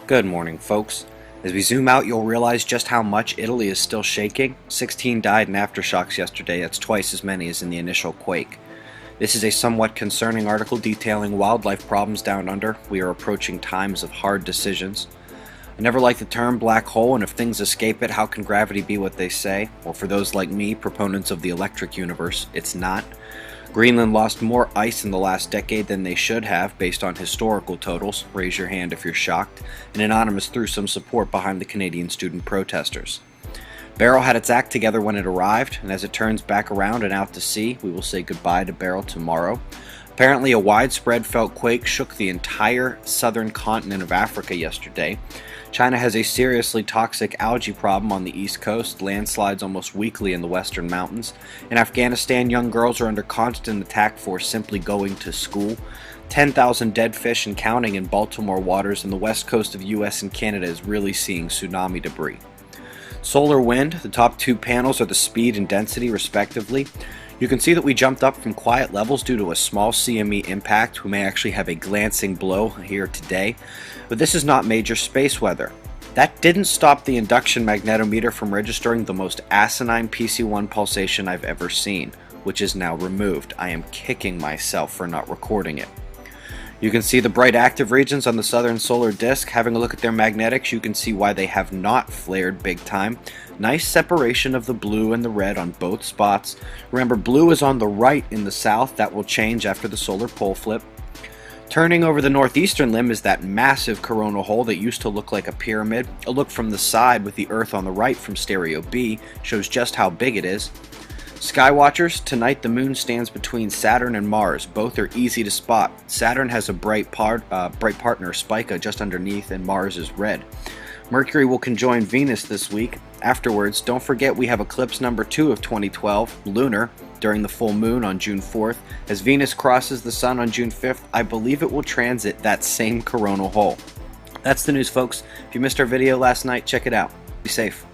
Good morning, folks. As we zoom out, you'll realize just how much Italy is still shaking. 16 died in aftershocks yesterday. That's twice as many as in the initial quake. This is a somewhat concerning article detailing wildlife problems down under. We are approaching times of hard decisions. I never like the term black hole, and if things escape it, how can gravity be what they say? Well, for those like me, proponents of the electric universe, it's not. Greenland lost more ice in the last decade than they should have, based on historical totals. Raise your hand if you're shocked. And Anonymous threw some support behind the Canadian student protesters. Beryl had its act together when it arrived, and as it turns back around and out to sea, we will say goodbye to Beryl tomorrow. Apparently, a widespread felt quake shook the entire southern continent of Africa yesterday. China has a seriously toxic algae problem on the east coast, landslides almost weekly in the western mountains. In Afghanistan, young girls are under constant attack for simply going to school. 10,000 dead fish and counting in Baltimore waters, and the west coast of the US and Canada is really seeing tsunami debris. Solar wind, the top two panels are the speed and density respectively. You can see that we jumped up from quiet levels due to a small CME impact. We may actually have a glancing blow here today, but this is not major space weather. That didn't stop the induction magnetometer from registering the most asinine PC1 pulsation I've ever seen, which is now removed. I am kicking myself for not recording it. You can see the bright active regions on the southern solar disk. Having a look at their magnetics, you can see why they have not flared big time. Nice separation of the blue and the red on both spots. Remember, blue is on the right in the south. That will change after the solar pole flip. Turning over the northeastern limb is that massive coronal hole that used to look like a pyramid. A look from the side with the Earth on the right from stereo B shows just how big it is. Skywatchers, tonight the moon stands between Saturn and Mars. Both are easy to spot. Saturn has a bright partner, Spica, just underneath, and Mars is red. Mercury will conjoin Venus this week. Afterwards, don't forget we have eclipse number 2 of 2012, lunar, during the full moon on June 4th. As Venus crosses the sun on June 5th, I believe it will transit that same coronal hole. That's the news, folks. If you missed our video last night, check it out. Be safe.